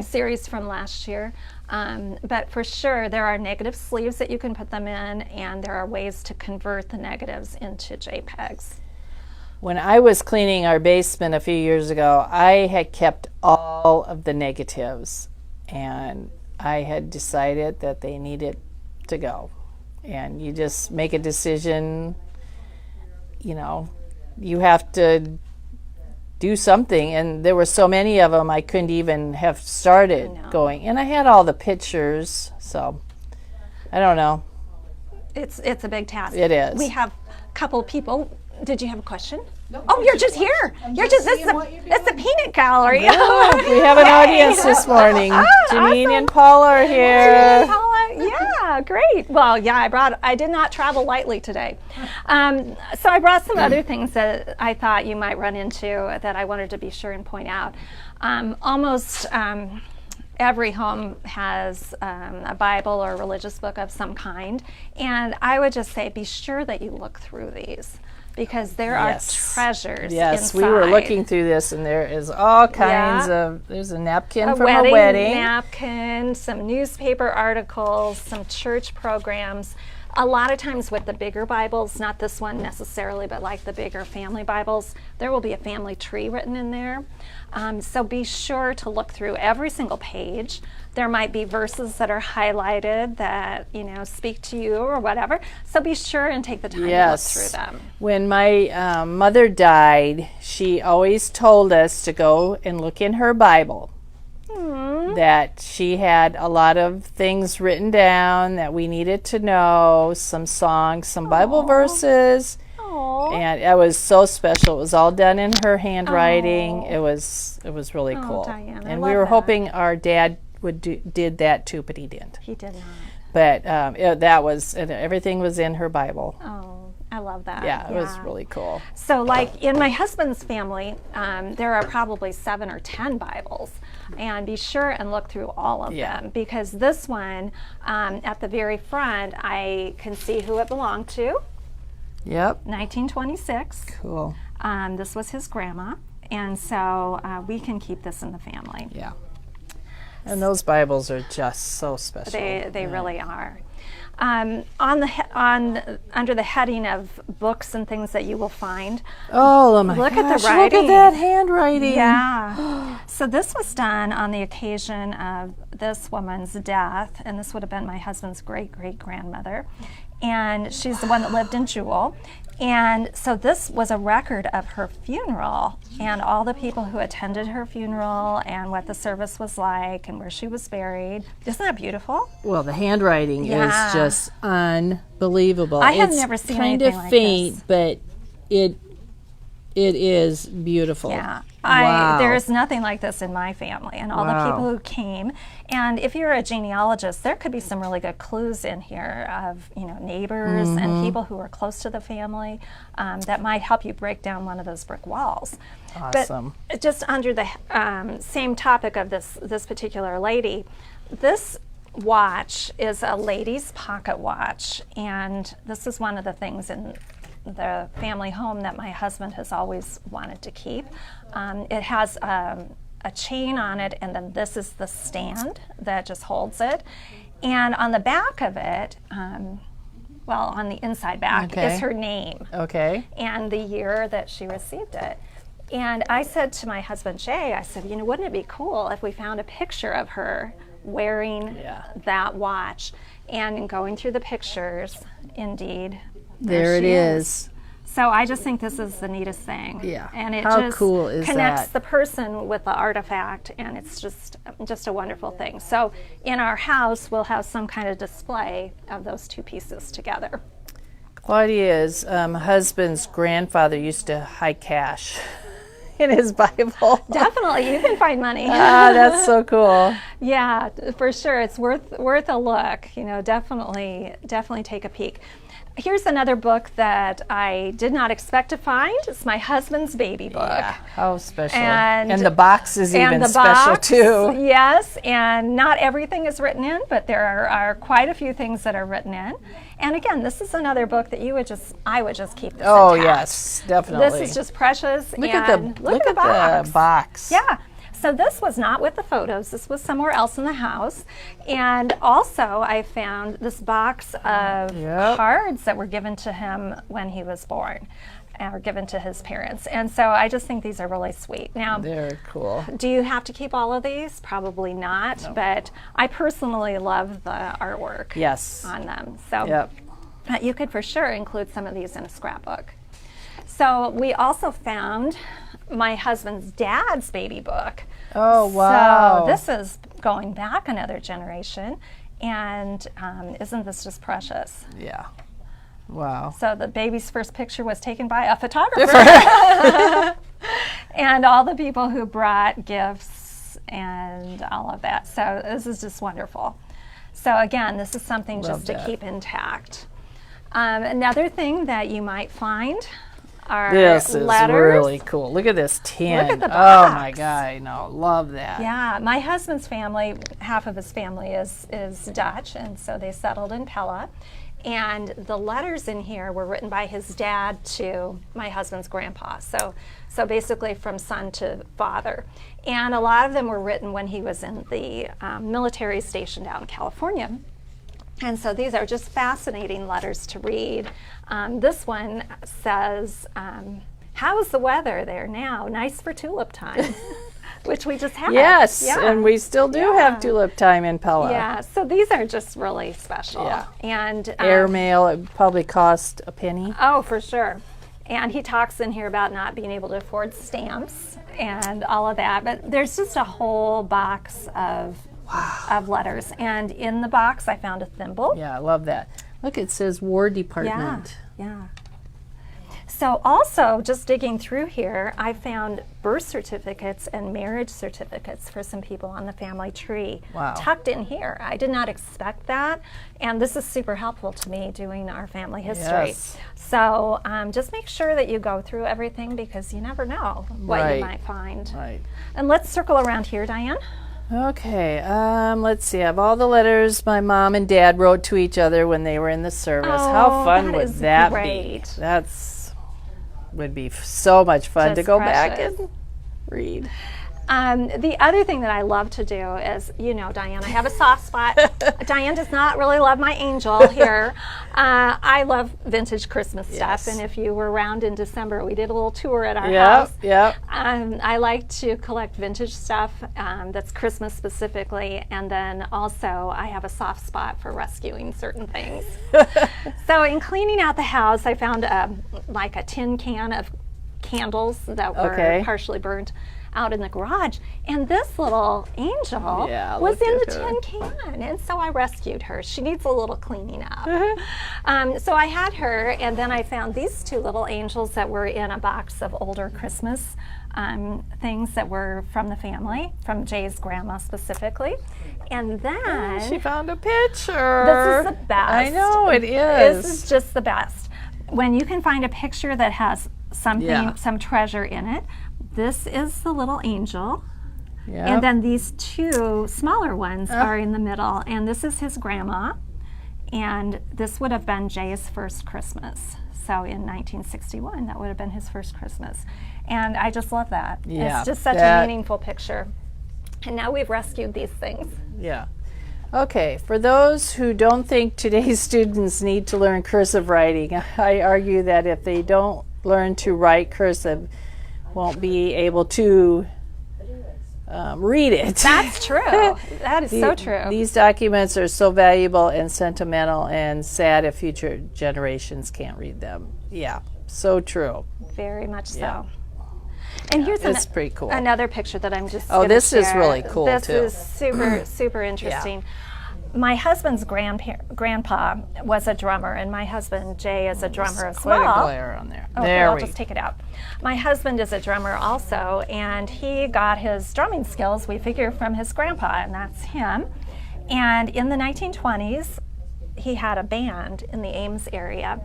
series from last year. But for sure, there are negative sleeves that you can put them in, and there are ways to convert the negatives into JPEGs. When I was cleaning our basement a few years ago, I had kept all of the negatives, and I had decided that they needed to go. And you just make a decision, you have to do something, and there were so many of them I couldn't even have started going. And I had all the pictures, so I don't know. It's a big task. It is. We have a couple people. Did you have a question? No, oh, you're just here. It's the peanut gallery. Yeah, we have an audience this morning. Janine and Paula are here. Yeah, great. Well, yeah, I did not travel lightly today. So I brought some other things that I thought you might run into that I wanted to be sure and point out. Almost every home has a Bible or a religious book of some kind, and I would just say be sure that you look through these, because there are treasures inside. We were looking through this, and there is all kinds of, there's a napkin from a wedding. Napkin, some newspaper articles, some church programs. A lot of times with the bigger Bibles, not this one necessarily, but like the bigger family Bibles, there will be a family tree written in there. So be sure to look through every single page. There might be verses that are highlighted that, speak to you or whatever. So be sure and take the time to look through them. When my mother died, she always told us to go and look in her Bible. That she had a lot of things written down that we needed to know, some songs, some Bible verses, Oh. And it was so special. It was all done in her handwriting. It was really cool. Diane, I and love we were that. hoping our dad did that too, but he didn't. He did not. But everything was in her Bible. Oh, I love that. Yeah, it was really cool. So like in my husband's family, there are probably 7 or 10 Bibles. And be sure and look through all of them, because this one at the very front, I can see who it belonged to. Yep. 1926. Cool. This was his grandma. And so we can keep this in the family. Yeah. And those Bibles are just so special. They really are. Under the heading of books and things that you will find. Oh my look gosh, at the writing. Look at that handwriting. Yeah. So this was done on the occasion of this woman's death, and this would have been my husband's great-great-grandmother. And she's the one that lived in Jewel. And so this was a record of her funeral and all the people who attended her funeral and what the service was like and where she was buried. Isn't that beautiful? Well, the handwriting is just unbelievable. I have never seen anything like this. It's kind of faint, but it is beautiful. Yeah. Wow. There is nothing like this in my family, and all the people who came. And if you're a genealogist, there could be some really good clues in here of neighbors and people who are close to the family that might help you break down one of those brick walls. Awesome. But just under the same topic of this particular lady, this watch is a lady's pocket watch, and this is one of the things in the family home that my husband has always wanted to keep. It has a chain on it, and then this is the stand that just holds it. And on the back of it, on the inside back, is her name. Okay. And the year that she received it. And I said to my husband, Jay, I said, wouldn't it be cool if we found a picture of her wearing that watch? And going through the pictures, indeed, there it is. So I just think this is the neatest thing. Yeah. And it How just cool is connects that? the person with the artifact, and it's just a wonderful thing. So in our house, we'll have some kind of display of those two pieces together. Claudia's husband's grandfather used to hide cash in his Bible. Definitely, you can find money. That's so cool. Yeah, for sure. It's worth a look. Definitely take a peek. Here's another book that I did not expect to find. It's my husband's baby book. Yeah, how special. And the box is even special too. Yes, and not everything is written in, but there are quite a few things that are written in. And again, this is another book that I would just keep this intact. Yes, definitely. This is just precious. Look at the box. Yeah. So this was not with the photos. This was somewhere else in the house. And also I found this box of cards that were given to him when he was born, or given to his parents. And so I just think these are really sweet. Now, they're cool. Do you have to keep all of these? Probably not. No. But I personally love the artwork on them. So you could for sure include some of these in a scrapbook. So we also found my husband's dad's baby book. Oh, wow. So this is going back another generation, and isn't this just precious? Yeah. Wow. So the baby's first picture was taken by a photographer. And all the people who brought gifts and all of that. So this is just wonderful. So again, this is something just to keep intact. Another thing that you might find are this is letters. Really cool. Look at this tin. Look at the box. Oh my God, I know. Love that. Yeah, my husband's family, half of his family is Dutch, and so they settled in Pella. And the letters in here were written by his dad to my husband's grandpa. So basically from son to father. And a lot of them were written when he was in the military station down in California. And so these are just fascinating letters to read. This one says, how is the weather there now? Nice for tulip time, which we just had. Yes, and we still do have tulip time in Pella. Yeah, so these are just really special. Yeah. And airmail, it probably cost a penny. Oh, for sure. And he talks in here about not being able to afford stamps and all of that. But there's just a whole box of letters. And in the box, I found a thimble. Yeah, I love that. Look, it says War Department. Yeah. So also, just digging through here, I found birth certificates and marriage certificates for some people on the family tree. Wow. Tucked in here. I did not expect that, and this is super helpful to me doing our family history. Yes. So just make sure that you go through everything, because you never know what Right. you might find. Right. And let's circle around here, Diane. Okay, let's see. I have all the letters my mom and dad wrote to each other when they were in the service. How Oh, fun that would is that great. be? Would be so much fun to Just go back precious. and read. The other thing that I love to do is, Diane, I have a soft spot. Diane does not really love my angel here. I love vintage Christmas stuff, Yes. and if you were around in December, we did a little tour at our Yep, house. yep. I like to collect vintage stuff that's Christmas specifically, and then also I have a soft spot for rescuing certain things. So in cleaning out the house, I found like a tin can of candles that were Okay. partially burnt out in the garage, and this little angel Yeah, was look in at the her. tin can, and so I rescued her. She needs a little cleaning up. Uh-huh. So I had her, and then I found these two little angels that were in a box of older Christmas things that were from the family, from Jay's grandma specifically. And then She found a picture. this is the best. I know, it is. This is just the best. When you can find a picture that has something, Yeah. some treasure in it. This is the little angel. Yep. And then these two smaller ones are in the middle. And this is his grandma. And this would have been Jay's first Christmas. So in 1961, that would have been his first Christmas. And I just love that. Yeah, It's just such a that- meaningful picture. And now we've rescued these things. Yeah. Okay, for those who don't think today's students need to learn cursive writing, I argue that if they don't learn to write cursive, won't be able to read it. That's true. That is so true. These documents are so valuable and sentimental and sad if future generations can't read them. Yeah, so true. Very much so. Yeah. And here's It's pretty cool. another picture that I'm just Oh, gonna this is share. really cool, This too. is super interesting. My husband's grandpa was a drummer, and my husband Jay is a drummer as Quite a well. glare on there. Oh, There here, I'll we just take it out. My husband is a drummer also, and he got his drumming skills, we figure, from his grandpa, and that's him. And in the 1920s, he had a band in the Ames area,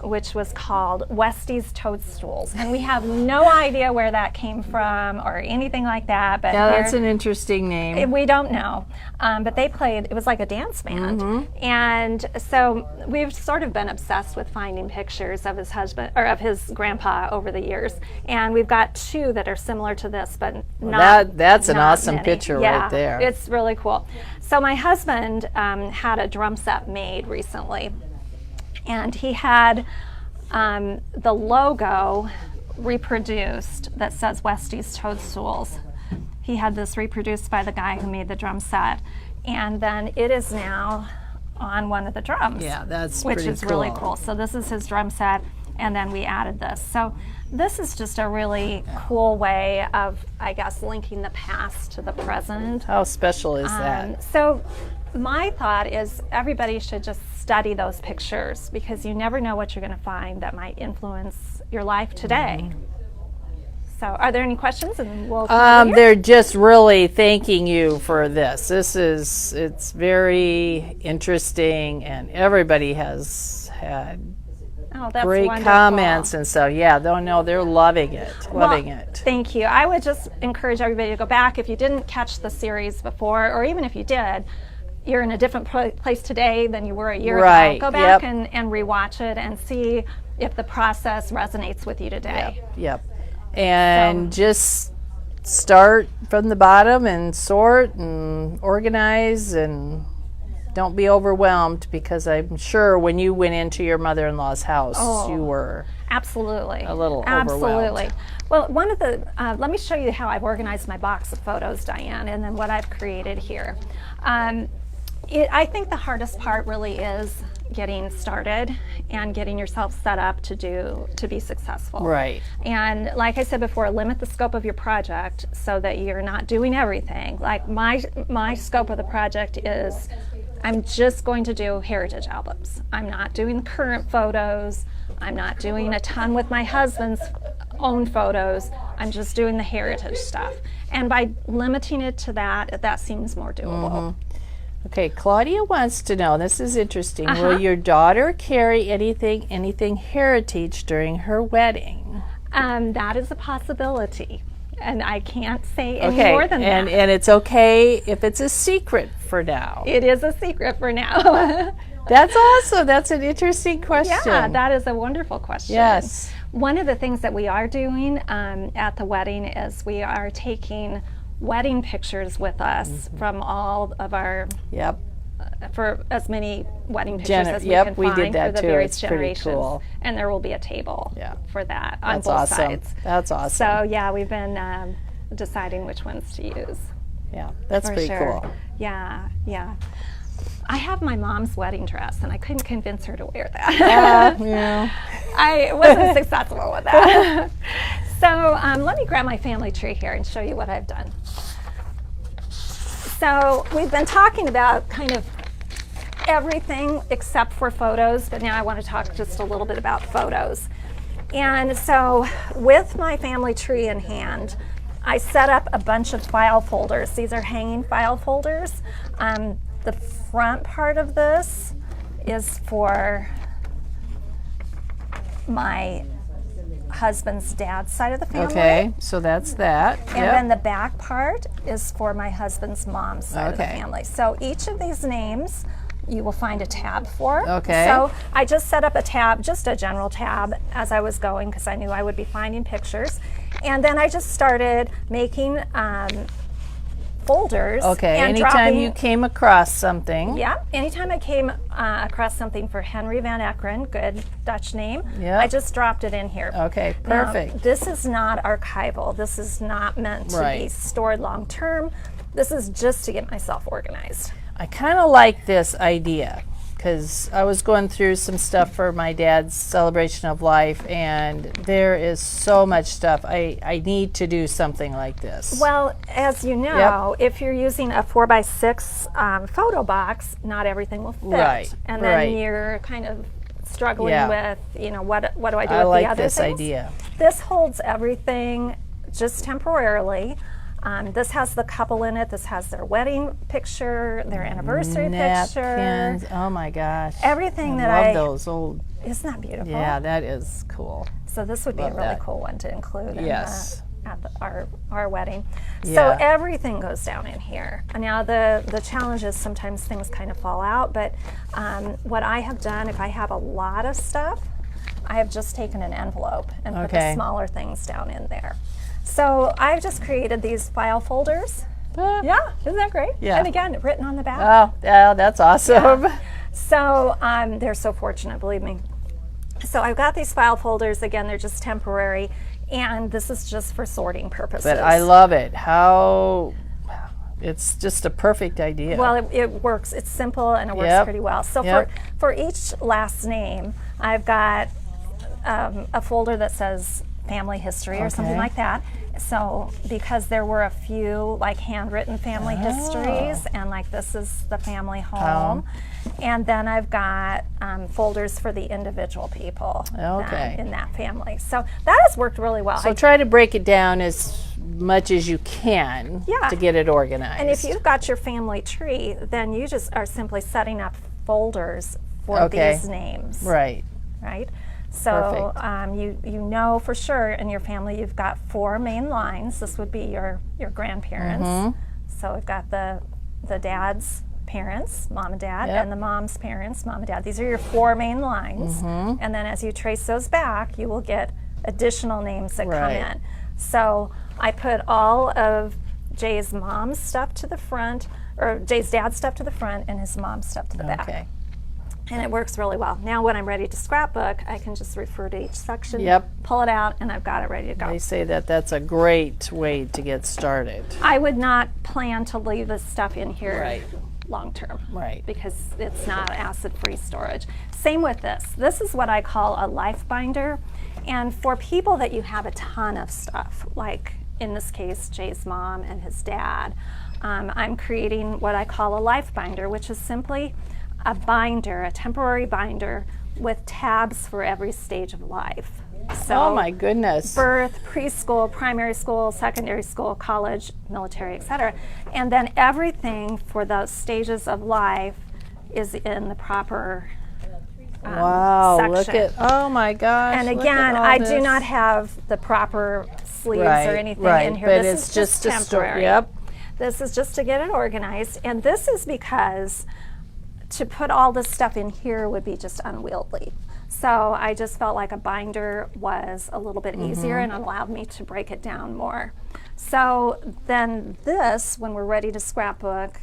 which was called Westy's Toadstools. And we have no idea where that came from or anything like that. But Yeah, that's here- an interesting name. we don't know, but they played, it was like a dance band. Mm-hmm. And so we've sort of been obsessed with finding pictures of his husband, or of his grandpa over the years. And we've got two that are similar to this, but that's an not awesome many. picture Yeah, right there. It's really cool. So my husband had a drum set made recently, and he had the logo reproduced that says Westy's Toadstools. He had this reproduced by the guy who made the drum set, and then it is now on one of the drums. Yeah, that's which pretty is really cool. cool. So this is his drum set, and then we added this. So this is just a really cool way of, I guess, linking the past to the present. How special is that? So my thought is everybody should just study those pictures, because you never know what you're going to find that might influence your life today. Mm-hmm. So are there any questions? And we'll come over here. They're just really thanking you for this. It's very interesting, and everybody has had Oh, that's great wonderful. comments and stuff. Yeah, they're loving it, loving Well, it. Thank you. I would just encourage everybody to go back. If you didn't catch the series before, or even if you did, you're in a different place today than you were a year Right, ago. Go back yep. and rewatch it and see if the process resonates with you today. Yep. And just start from the bottom and sort and organize, and don't be overwhelmed, because I'm sure when you went into your mother-in-law's house, you were Absolutely. a little Absolutely. overwhelmed. Well, one of the, let me show you how I've organized my box of photos, Diane, and then what I've created here. I think the hardest part really is getting started and getting yourself set up to be successful. Right. And like I said before, limit the scope of your project so that you're not doing everything. Like my scope of the project is I'm just going to do heritage albums. I'm not doing current photos. I'm not doing a ton with my husband's own photos. I'm just doing the heritage stuff. And by limiting it to that, that seems more doable. Okay, Claudia wants to know, this is interesting, will your daughter carry anything heritage during her wedding? That is a possibility. And I can't say any more than that. And it's okay if it's a secret for now. It is a secret for now. That's awesome. That's an interesting question. Yeah, that is a wonderful question. Yes. One of the things that we are doing at the wedding is we are taking wedding pictures with us from all of our, for as many wedding pictures as we can we find did that for the too. various It's pretty generations. cool. And there will be a table for that on That's both awesome. sides. That's awesome. So yeah, we've been deciding which ones to use. Yeah, that's For pretty sure. cool. Yeah, yeah. I have my mom's wedding dress, and I couldn't convince her to wear that. Yeah. I wasn't successful with that. So let me grab my family tree here and show you what I've done. So we've been talking about kind of everything except for photos, but now I want to talk just a little bit about photos. And so with my family tree in hand, I set up a bunch of file folders. These are hanging file folders. The front part of this is for my husband's dad's side of the family. Okay, so that's that. And then the back part is for my husband's mom's side of the family. So each of these names you will find a tab for. Okay. So I just set up a tab, just a general tab, as I was going because I knew I would be finding pictures. And then I just started making folders. Okay, and anytime dropping, you came across something. Yeah, anytime I came across something for Henry van Ekeren, good Dutch name, Yep. I just dropped it in here. Okay, Now, perfect. this is not archival. This is not meant to be stored long term. This is just to get myself organized. I kind of like this idea because I was going through some stuff for my dad's celebration of life, and there is so much stuff. I need to do something like this. Well, as you know, if you're using a 4x6 photo box, not everything will fit. Right, And then you're kind of struggling with, you know, what do I do I with like the other this things? idea. This holds everything just temporarily. This has the couple in it. This has their wedding picture, their anniversary picture. Napkins. Oh my gosh. Everything that I love those old. Isn't that beautiful? Yeah, that is cool. So this would be a really cool one to include Yes. at our wedding. So Yeah. everything goes down in here. Now the challenge is sometimes things kind of fall out, but what I have done, if I have a lot of stuff, I have just taken an envelope and put the smaller things down in there. So I've just created these file folders. Yeah, isn't that great? Yeah. And again, written on the back. Oh, yeah, that's awesome. Yeah. So they're so fortunate, believe me. So I've got these file folders. Again, they're just temporary, and this is just for sorting purposes. But I love it. How it's just a perfect idea. Well, it works. It's simple and it works pretty well. So for each last name, I've got a folder that says family history or something like that. So because there were a few like handwritten family histories, and like this is the family home, and then I've got folders for the individual people in that family. So that has worked really well. So try to break it down as much as you can to get it organized. And if you've got your family tree, then you just are simply setting up folders for these names. Right. Right? So you know for sure in your family you've got 4 main lines. This would be your grandparents. So we've got the dad's parents, mom and dad, and the mom's parents, mom and dad. These are your 4 main lines. And then as you trace those back, you will get additional names that come in. So I put all of Jay's mom's stuff to the front, or Jay's dad's stuff to the front, and his mom's stuff to the back. And it works really well. Now when I'm ready to scrapbook, I can just refer to each section, pull it out, and I've got it ready to go. They say that that's a great way to get started. I would not plan to leave this stuff in here long term, because it's not acid-free storage. Same with this. This is what I call a life binder. And for people that you have a ton of stuff, like in this case, Jay's mom and his dad. I'm creating what I call a life binder, which is simply a binder, a temporary binder with tabs for every stage of life. So, oh my goodness. Birth, preschool, primary school, secondary school, college, military, etc. And then everything for those stages of life is in the proper wow, section. look at, oh my gosh. And look again, at all I this. do not have the proper sleeves or anything in here. But This it's is just a temporary. Yep. This is just to get it organized. And this is because to put all this stuff in here would be just unwieldy. So I just felt like a binder was a little bit easier and allowed me to break it down more. So then this, when we're ready to scrapbook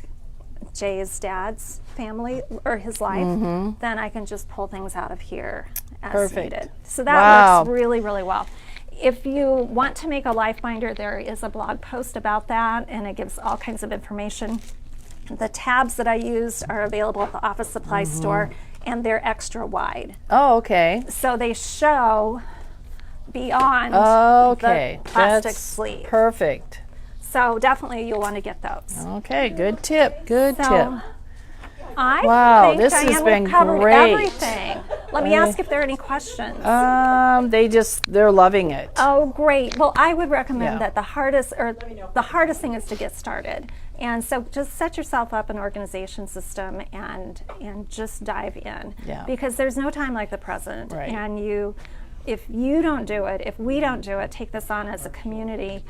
Jay's dad's family or his life, then I can just pull things out of here as needed. So that works really, really well. If you want to make a life binder, there is a blog post about that, and it gives all kinds of information. The tabs that I used are available at the office supply store, and they're extra wide. Oh, okay. So they show beyond Okay. the plastic That's sleeve. perfect. So definitely you'll want to get those. Okay, good tip. Good tip. I Wow, think this Diane, has been we've covered great. everything. Let me ask if there are any questions. They're loving it. Oh, great. Well, I would recommend Yeah. that the hardest thing is to get started. And so just set yourself up an organization system and just dive in. Yeah. Because there's no time like the present. Right. And if you don't do it, if we don't do it, take this on as a community,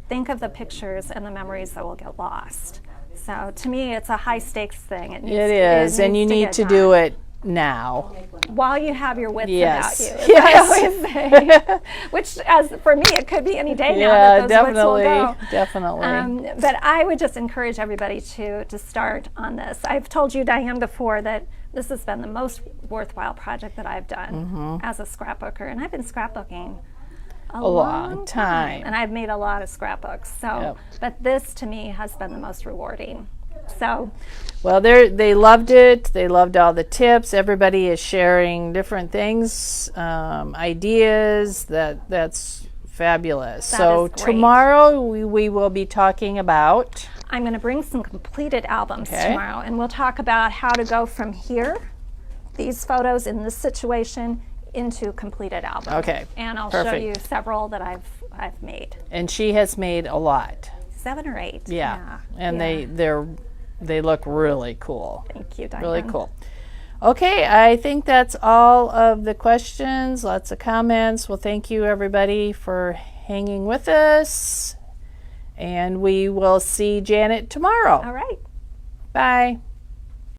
think of the pictures and the memories that will get lost. So to me, it's a high stakes thing. It is, and you need to do it now. while you have your wits Yes. about you. Yes. I always say. Which, as for me, it could be any day now that those wits will go. Definitely. But I would just encourage everybody to start on this. I've told you, Diane, before that this has been the most worthwhile project that I've done as a scrapbooker, and I've been scrapbooking a long time, and I've made a lot of scrapbooks. So, but this to me has been the most rewarding. So, well, they loved it. They loved all the tips. Everybody is sharing different things, ideas. That's fabulous. So is great. tomorrow we will be talking about. I'm going to bring some completed albums tomorrow, and we'll talk about how to go from here, these photos in this situation, into completed album. Okay, and I'll perfect. show you several that I've made. And she has made a lot. 7 or 8. Yeah. And they look really cool. Thank you, Diane. Really cool. Okay, I think that's all of the questions. Lots of comments. Well, thank you everybody for hanging with us. And we will see Janet tomorrow. All right. Bye.